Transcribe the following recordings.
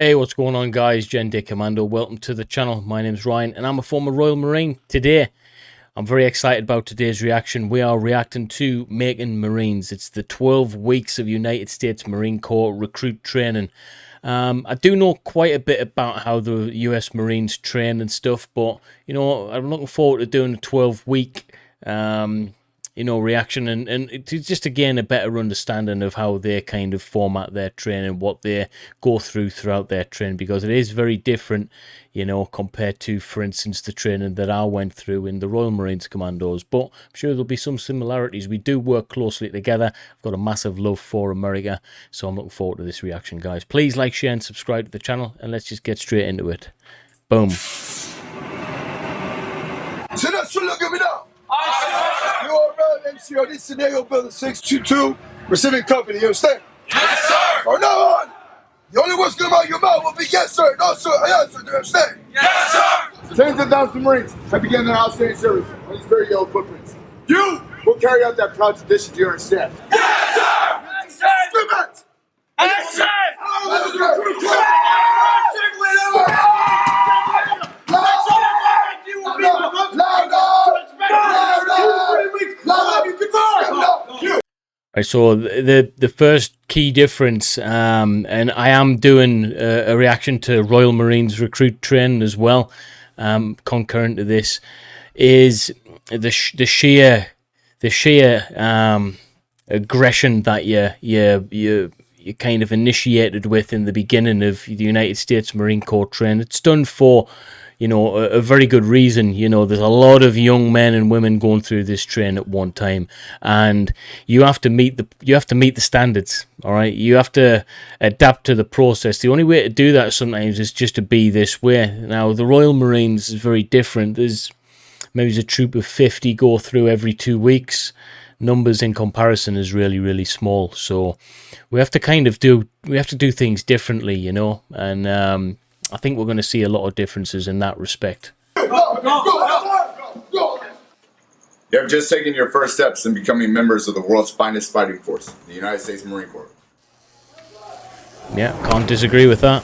Hey, what's going on, guys? Dit Commando. Welcome to the channel. My name's Ryan and I'm a former Royal Marine. Today, I'm very excited about today's reaction. We are reacting to Making Marines. It's the 12 weeks of United States Marine Corps recruit training. I do know quite a bit about how the US Marines train and stuff, but, you know, I'm looking forward to doing a 12-week reaction and to just to gain a better understanding of how they kind of format their training, what they go throughout their training, because it is very different, you know, compared to, for instance, the training that I went through in the Royal Marines Commandos. But I'm sure there'll be some similarities. We do work closely together. I've got a massive love for America, so I'm looking forward to this reaction, guys. Please like, share and subscribe to the channel, and let's just get straight into it. Boom. So that's what look at me now. You are around MCO, this scenario building 622, receiving company, you understand? Yes, sir! From now on, the only words coming out of your mouth will be yes, sir, no, sir, yes, sir, do you understand? Yes, sir! Tens of thousands of Marines have begun their outstanding service on these very old footprints. You will carry out that proud tradition to your staff. Yes, sir! Yes, sir! Scrimmage! Yes, sir! Right, so the first key difference, and I am doing a reaction to Royal Marines recruit training as well, concurrent to this, is the sheer aggression that you kind of initiated with in the beginning of the United States Marine Corps training. It's done for, you know, a very good reason. You know, there's a lot of young men and women going through this train at one time, and you have to meet the standards. All right, you have to adapt to the process. The only way to do that sometimes is just to be this way. Now, the Royal Marines is very different. There's maybe a troop of 50 go through every 2 weeks. Numbers in comparison is really small, so we have to do things differently, you know, and I think we're going to see a lot of differences in that respect. You have just taken your first steps in becoming members of the world's finest fighting force, the United States Marine Corps. Yeah, can't disagree with that.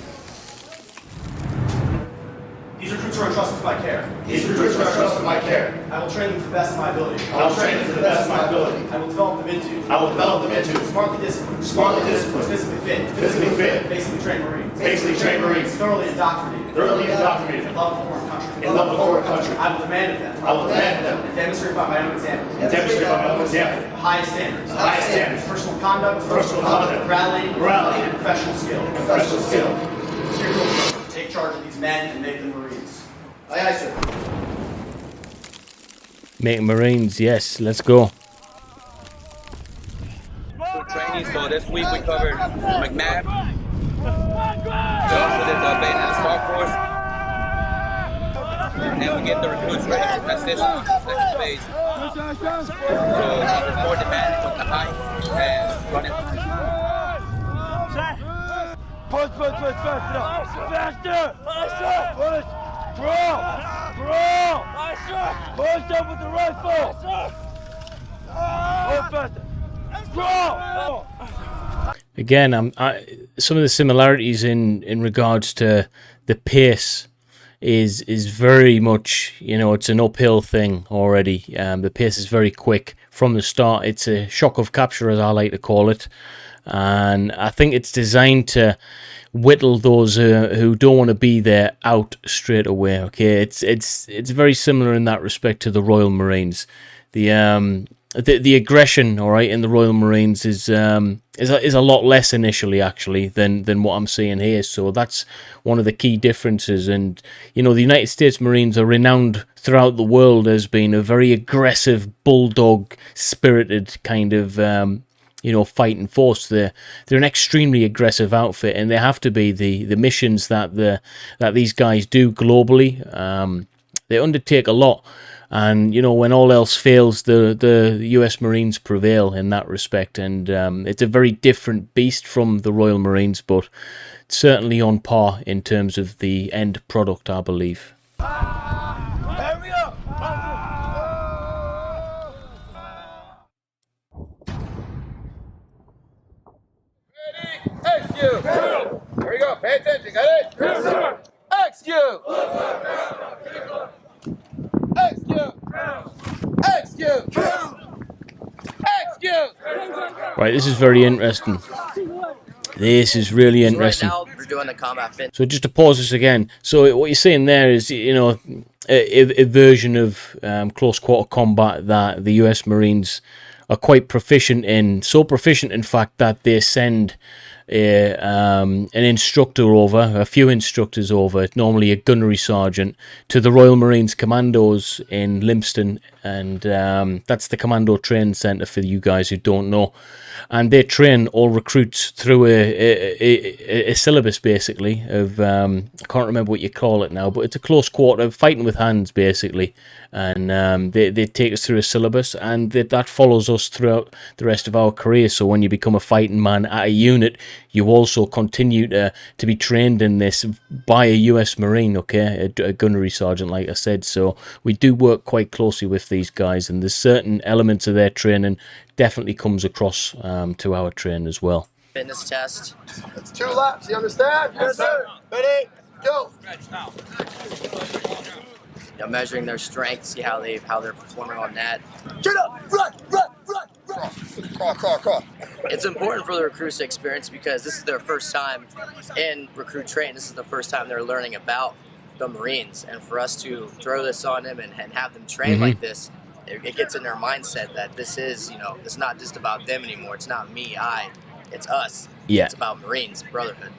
These recruits are entrusted to my care. These recruits are entrusted to my care. I will train them to the best of my ability. I will train them to the best of my ability. I will develop them into. I will develop them into Smartly disciplined. smartly disciplined, Physically fit. physically fit, Basically trained Marines. basically trained Marines, Thoroughly indoctrinated. thoroughly indoctrinated, In love of foreign country. in love with foreign country. I will demand of them. I will demand of them And demonstrate by my own example. and demonstrate by my own example The highest standards. the highest standards, Personal conduct. Personal conduct. Rallying. Rallying. And professional skill. professional skill. Take charge of these men and make them Marines. Aye, aye, sir. Making Marines, yes, let's go. Training. So this week we covered McNabb. We also did the Band of the Star Force. And then we get the recruits ready for transition on the second phase. So it's more demanding with the height and running. Push, faster! Push! Draw! Push up with the rifle! Push faster! Draw! Again, some of the similarities in regards to the pace is very much, you know, it's an uphill thing already. The pace is very quick from the start. It's a shock of capture, as I like to call it, and I think it's designed to whittle those who don't want to be there out straight away. Okay, it's very similar in that respect to the Royal Marines. The aggression, all right, in the Royal Marines is a lot less initially, actually, than what I'm seeing here. So that's one of the key differences. And you know, the United States Marines are renowned throughout the world as being a very aggressive, bulldog spirited kind of you know, fighting force. They're an extremely aggressive outfit, and they have to be. The missions that these guys do globally, they undertake a lot. And you know, when all else fails, the US Marines prevail in that respect, and it's a very different beast from the Royal Marines, but certainly on par in terms of the end product, I believe. Hurry up! Ready? Execute! Here we go, pay attention, got Right, this is very interesting. This is really So right interesting. now, we're doing the combat fit. So just to pause this again. So what you're saying there is, you know, a version of close quarter combat that the US Marines are quite proficient in. So proficient, in fact, that they send an instructor over, a few instructors over, normally a gunnery sergeant, to the Royal Marines Commandos in Lympston, and that's the Commando Training Centre for you guys who don't know. And they train all recruits through a syllabus, basically, of, I can't remember what you call it now, but it's a close quarter, fighting with hands, basically. And they take us through a syllabus, and that follows us throughout the rest of our career. So when you become a fighting man at a unit, you also continue to be trained in this by a US Marine, okay, a gunnery sergeant, like I said. So we do work quite closely with these guys, and there's certain elements of their training definitely comes across to our training as well. Fitness test. It's 2 laps, you understand? Yes, sir. Ready, go. You know, measuring their strength, see how they're performing on that. Get up, run. Crawl. It's important for the recruits to experience because this is their first time in recruit training. This is the first time they're learning about the Marines, and for us to throw this on them and have them train like this, it gets in their mindset that this is, you know, it's not just about them anymore. It's not me, it's us. Yeah. It's about Marines, brotherhood.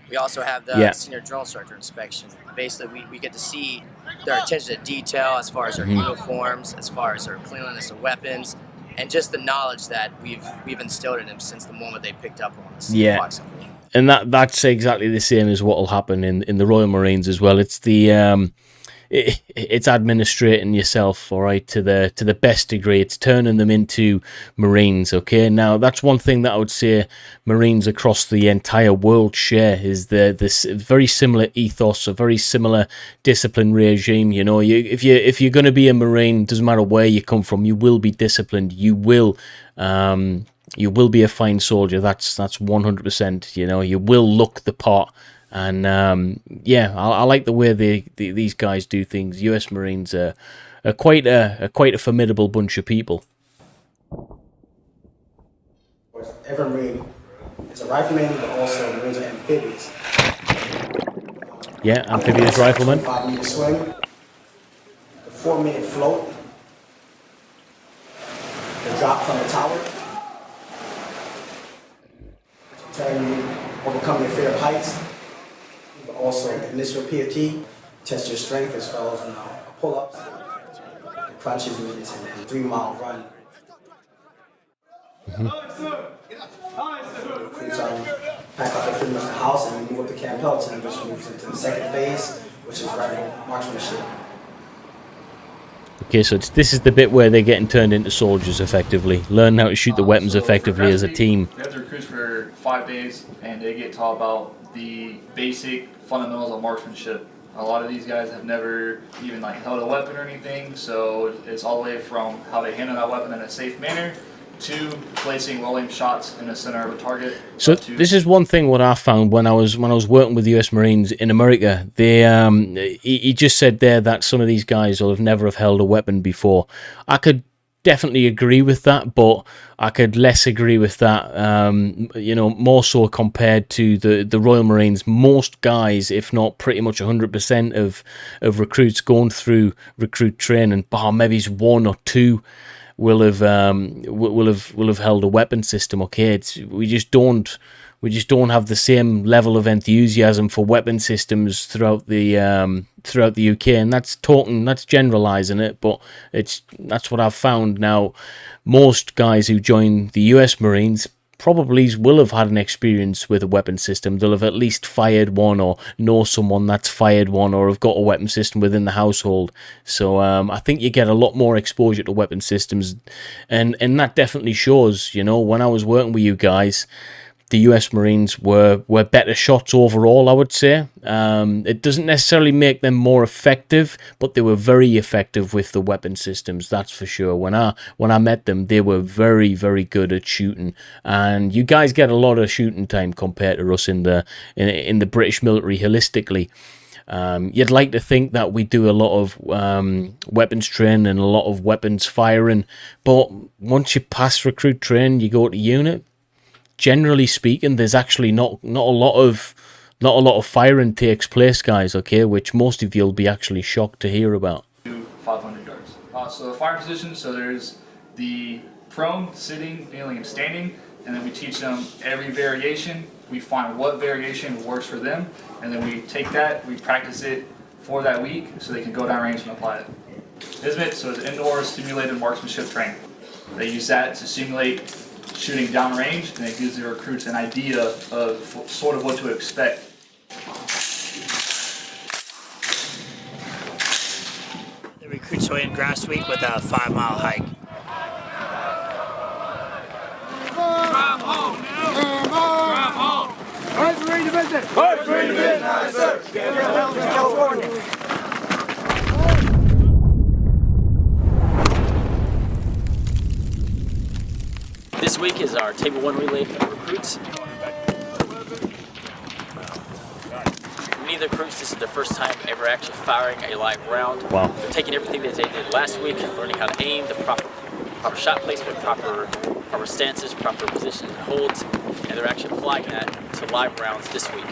We also have the senior drill instructor inspection. Basically, we get to see their attention to detail as far as their uniforms, as far as their cleanliness of weapons, and just the knowledge that we've instilled in them since the moment they picked up on us. Yeah. And that's exactly the same as what will happen in the Royal Marines as well. It's the it's administrating yourself, all right, to the best degree. It's turning them into Marines, okay? Now, that's one thing that I would say Marines across the entire world share, is this very similar ethos, a very similar discipline regime. You know, if you're going to be a Marine, doesn't matter where you come from, you will be disciplined. You will be a fine soldier. That's 100%. You know, you will look the part. And I like the way these guys do things. US Marines are quite a formidable bunch of people. Every Marine is a rifleman, but also Marines are amphibious. Yeah, amphibious rifleman. 5-meter swing, the 4-minute float, the drop from the tower, overcome your fear of heights. Also, initial PFT, test your strength as well as pull-ups, crunches, and 3-mile run. Recruits pack up their food in the house and move up to Camp Pelton, which moves into the second phase, which is rifle marksmanship. Okay, so this is the bit where they're getting turned into soldiers effectively. Learn how to shoot the weapons effectively as a team. They have to recruit for 5 days, and they get taught about the basic fundamentals of marksmanship. A lot of these guys have never even held a weapon or anything, so it's all the way from how they handle that weapon in a safe manner to placing well-aimed shots in the center of a target. So this is one thing what I found when I was working with the US Marines in America. They he just said there that some of these guys will have never held a weapon before. I could definitely agree with that, but I could less agree with that, you know, more so compared to the Royal Marines. Most guys, if not pretty much 100% of recruits going through recruit training, maybe 1 or 2 will have held a weapon system. Okay, we just don't have the same level of enthusiasm for weapon systems throughout the UK, and that's generalizing it, but that's what I've found. Now, most guys who join the US Marines probably will have had an experience with a weapon system. They'll have at least fired one, or know someone that's fired one, or have got a weapon system within the household. So I think you get a lot more exposure to weapon systems, and that definitely shows. You know, when I was working with you guys, the US Marines were better shots overall, I would say. It doesn't necessarily make them more effective, but they were very effective with the weapon systems, that's for sure. When I met them, they were very, very good at shooting, and you guys get a lot of shooting time compared to us in the British military holistically. You'd like to think that we do a lot of weapons training and a lot of weapons firing, but once you pass recruit training, you go to unit. Generally speaking, there's actually not a lot of firing takes place, guys. Okay, which most of you'll be actually shocked to hear about. 500 yards. So the fire positions. So there's the prone, sitting, kneeling, and standing, and then we teach them every variation. We find what variation works for them, and then we take that, we practice it for that week, so they can go downrange and apply it. ISMIT, so it's indoor simulated marksmanship training. They use that to simulate shooting downrange, and it gives the recruits an idea of sort of what to expect. The recruits were in Grass Week with a 5-mile hike. This week is our Table 1 relay for recruits. Many of the recruits, this is their first time ever actually firing a live round. Wow. They're taking everything that they did last week, learning how to aim, the proper shot placement, proper stances, proper positions and holds, and they're actually applying that to live rounds this week.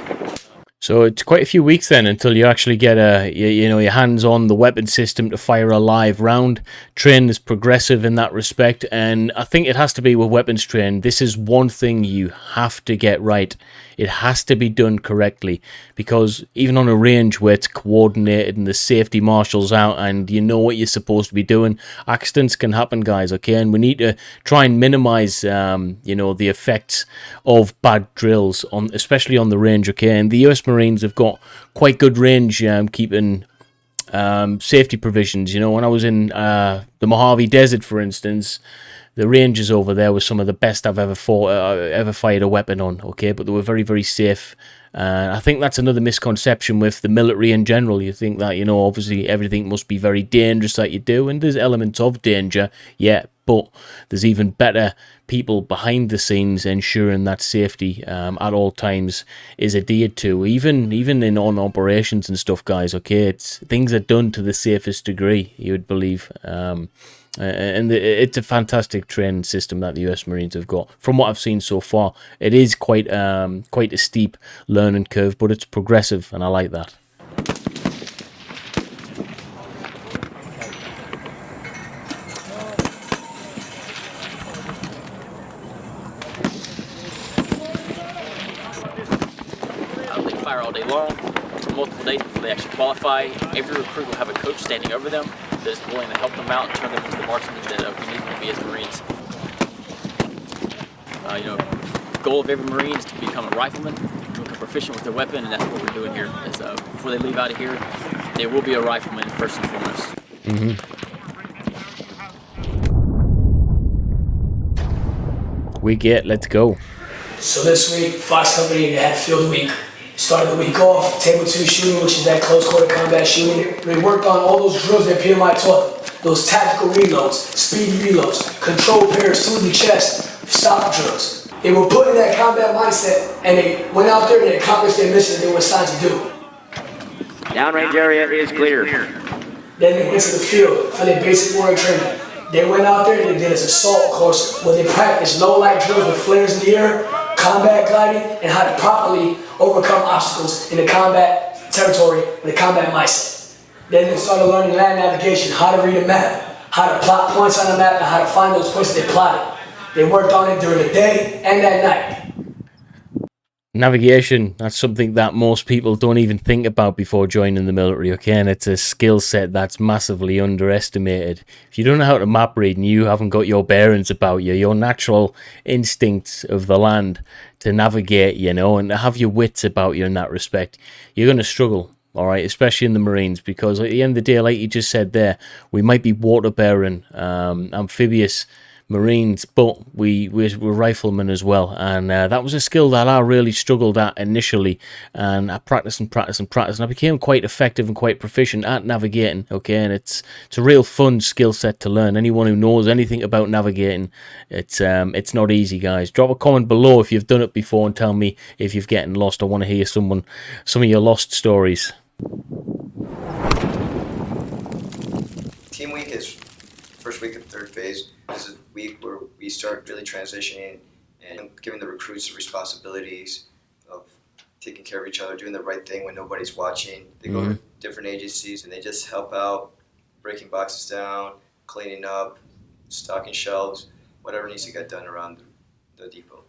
So it's quite a few weeks then until you actually get your hands on the weapon system to fire a live round. Training is progressive in that respect, and I think it has to be with weapons training. This is one thing you have to get right. It has to be done correctly, because even on a range where it's coordinated and the safety marshal's out and you know what you're supposed to be doing, accidents can happen, guys, okay? And we need to try and minimize, the effects of bad drills, especially on the range, okay? And the US Marines have got quite good range keeping safety provisions. You know, when I was in the Mojave Desert, for instance, the ranges over there were some of the best I've ever fired a weapon on, okay? But they were very, very safe. I think that's another misconception with the military in general. You think that, obviously everything must be very dangerous that you do, and there's elements of danger, yeah, but there's even better people behind the scenes ensuring that safety at all times is adhered to, even in on operations and stuff, guys, okay? Things are done to the safest degree, you would believe. And it's a fantastic training system that the US Marines have got. From what I've seen so far, it is quite a steep learning curve, but it's progressive, and I like that. They fire all day long, multiple days before they actually qualify. Every recruit will have a coach standing over them that is willing to help them out and turn them into the marksmen that we need them to be as Marines. The goal of every Marine is to become a rifleman, to become proficient with their weapon, and that's what we're doing here. Is, before they leave out of here, they will be a rifleman first and foremost. Let's go. So this week, Fox Company had field week. Started the week off, table 2 shooting, which is that close quarter combat shooting. We worked on all those drills that PMI taught them. Those tactical reloads, speed reloads, control pairs to the chest, stop drills. They were put in that combat mindset, and they went out there and they accomplished their mission they were assigned to do. Downrange area is clear. Then they went to the field for their basic warrior training. They went out there and they did an assault course where they practiced low light drills with flares in the air, combat gliding, and how to properly overcome obstacles in the combat territory with a combat mindset. Then they started learning land navigation, how to read a map, how to plot points on the map, and how to find those points that they plotted. They worked on it during the day and at night. Navigation, that's something that most people don't even think about before joining the military, okay? And it's a skill set that's massively underestimated. If you don't know how to map read and you haven't got your bearings about you, your natural instincts of the land to navigate, and to have your wits about you in that respect, you're going to struggle, all right? Especially in the Marines, because at the end of the day, like you just said there, we might be water-bearing, amphibious Marines, but we're riflemen as well, and that was a skill that I really struggled at initially, and I practiced and I became quite effective and quite proficient at navigating, okay? And it's a real fun skill set to learn. Anyone who knows anything about navigating, it's not easy, guys. Drop a comment below if you've done it before and tell me if you've gotten lost. I want to hear some of your lost stories. Team week is first week of third phase. This is a week where we start really transitioning and giving the recruits the responsibilities of taking care of each other, doing the right thing when nobody's watching. They go to different agencies and they just help out, breaking boxes down, cleaning up, stocking shelves, whatever needs to get done around the depot.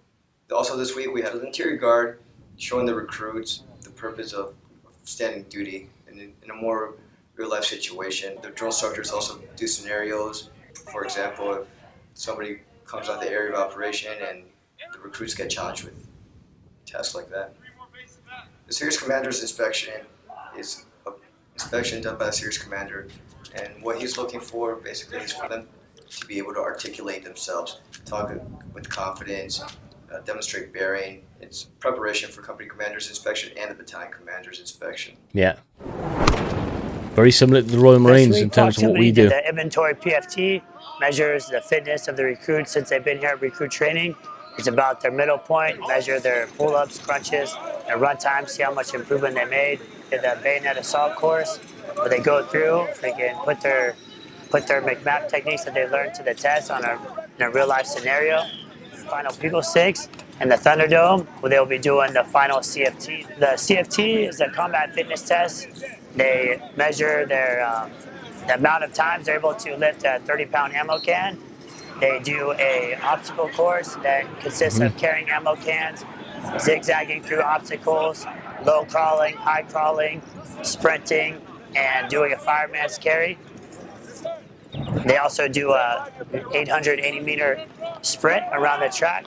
Also this week we had an interior guard showing the recruits the purpose of standing duty in a more real-life situation. The drill instructors also do scenarios. For example, if somebody comes on the area of operation and the recruits get challenged with tasks like that. The Series Commander's inspection is an inspection done by the Series Commander, and what he's looking for basically is for them to be able to articulate themselves, talk with confidence, demonstrate bearing. It's preparation for company commander's inspection and the battalion commander's inspection. Yeah. Very similar to the Royal Marines in terms of what we do. The inventory PFT measures the fitness of the recruits since they've been here at recruit training. It's about their middle point, measure their pull-ups, crunches, their run time, see how much improvement they made. Did the bayonet assault course where they go through, they can put their McMap techniques that they learned to the test in a real-life scenario. Final Bugle 6 and the Thunderdome, where they'll be doing the final CFT. The CFT is a combat fitness test. They measure their the amount of times they're able to lift a 30-pound ammo can. They do a obstacle course that consists of carrying ammo cans, zigzagging through obstacles, low crawling, high crawling, sprinting, and doing a fireman's carry. They also do a 880-meter sprint around the track.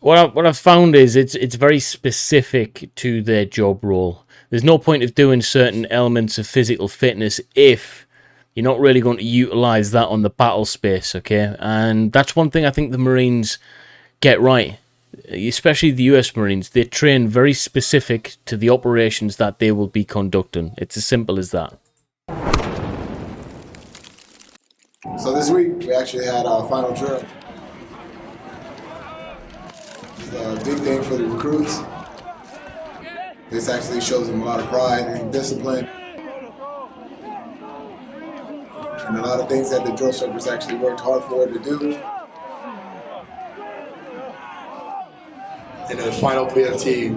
What I've found is it's very specific to their job role. There's no point of doing certain elements of physical fitness if you're not really going to utilize that on the battle space, okay? And that's one thing I think the Marines get right, especially the US Marines. They train very specific to the operations that they will be conducting. It's as simple as that. So this week we actually had our final drill. It's a big thing for the recruits. This actually shows them a lot of pride and discipline. And a lot of things that the drill instructors actually worked hard for to do. And the final PFT,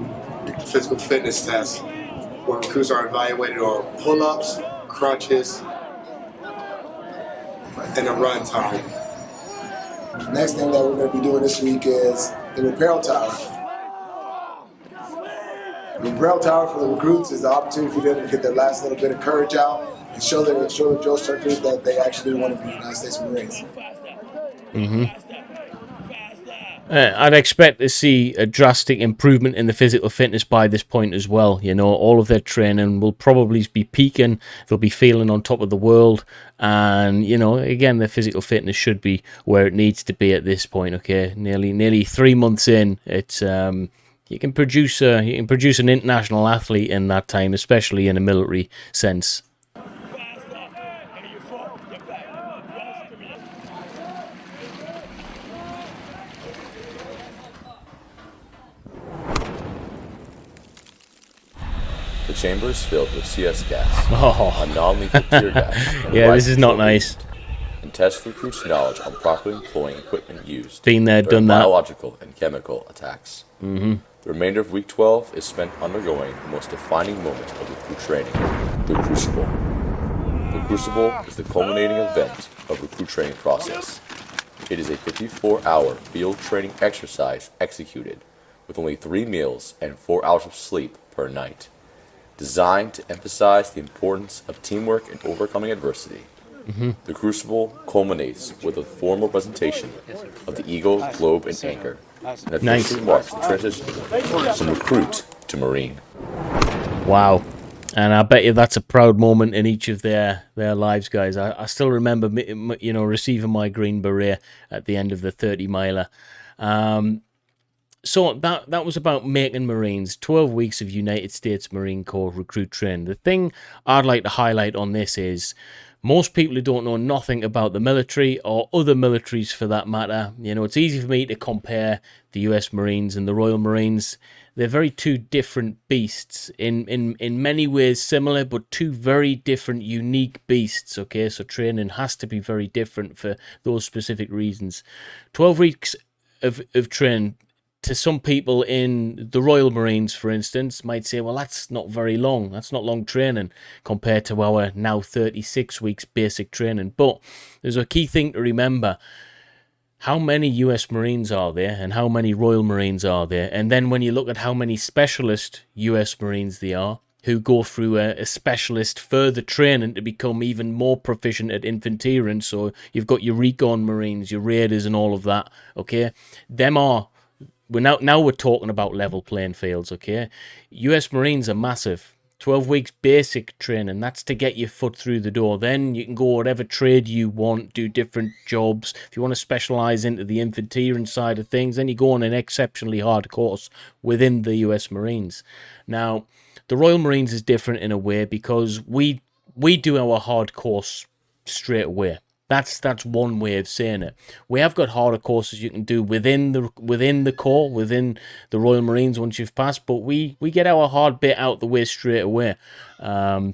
physical fitness test, where recruits are evaluated on pull-ups, crunches, and a run time. The next thing that we're going to be doing this week is the Apparel Tower. The Apparel Tower for the recruits is the opportunity for them to get their last little bit of courage out and show the drill instructors that they actually want to be United States Marines. I'd expect to see a drastic improvement in the physical fitness by this point as well. You know, all of their training will probably be peaking. They'll be feeling on top of the world. And, you know, again, their physical fitness should be where it needs to be at this point, okay? Nearly 3 months in, it's you can produce an international athlete in that time, especially in a military sense. The chamber is filled with CS gas, a non-lethal tear gas. Yeah, this is not nice. And test recruits' knowledge on properly employing equipment used. Been there, done that. Biological and chemical attacks. The remainder of Week 12 is spent undergoing the most defining moment of recruit training, the Crucible. The Crucible is the culminating event of the recruit training process. It is a 54-hour field training exercise executed with only 3 meals and 4 hours of sleep per night, designed to emphasize the importance of teamwork and overcoming adversity. The Crucible culminates with a formal presentation of the Eagle, Globe, and Anchor, and officially marks the transition from recruit to Marine. Wow. And I bet you that's a proud moment in each of their lives, guys. I still remember, you know, receiving my Green Beret at the end of the 30-miler. So that was about making Marines, 12 weeks of United States Marine Corps recruit training. The thing I'd like to highlight on this is most people who don't know nothing about the military or other militaries for that matter, you know, it's easy for me to compare the US Marines and the Royal Marines. they're very two different beasts, in many ways similar, but two very different, unique beasts, okay? So training has to be very different for those specific reasons. 12 weeks of training, to some people in the Royal Marines, for instance, might say, well, that's not very long. That's not long training compared to our now 36 weeks basic training. But there's a key thing to remember. How many US Marines are there and how many Royal Marines are there? And then when you look at how many specialist US Marines there are, who go through a specialist further training to become even more proficient at infanteering. So you've got your Recon Marines, your Raiders and all of that, okay? Them are... Now we're talking about level playing fields, okay? US Marines are massive. 12 weeks basic training, that's to get your foot through the door. Then you can go whatever trade you want, do different jobs. If you want to specialize into the infanteering side of things, then you go on an exceptionally hard course within the US Marines. Now, the Royal Marines is different in a way because we do our hard course straight away. That's one way of saying it. We have got harder courses you can do within the Corps, within the Royal Marines once you've passed, but we get our hard bit out the way straight away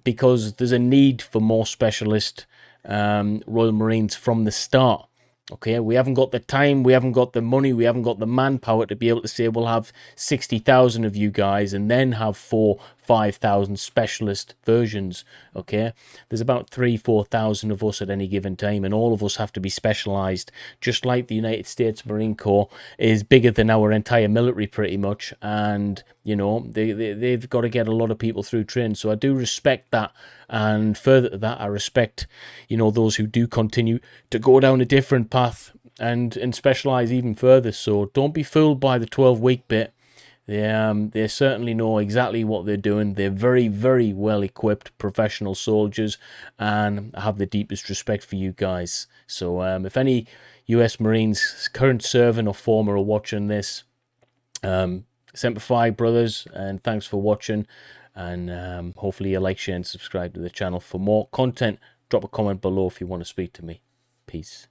because there's a need for more specialist Royal Marines from the start. Okay, we haven't got the time, we haven't got the money, we haven't got the manpower to be able to say we'll have 60,000 of you guys and then have 5,000 specialist versions. Okay, there's about 4,000 of us at any given time, and all of us have to be specialized, just like the United States Marine Corps is bigger than our entire military pretty much, and you know they've got to get a lot of people through training. So I do respect that, and further to that, I respect, you know, those who do continue to go down a different path and specialize even further. So don't be fooled by the 12-week bit. They certainly know exactly what they're doing. They're very, very well equipped professional soldiers, and I have the deepest respect for you guys. So if any US Marines current serving or former are watching this, Semper Fi, brothers, and thanks for watching. And hopefully you like, share, and subscribe to the channel for more content. Drop a comment below if you want to speak to me. Peace.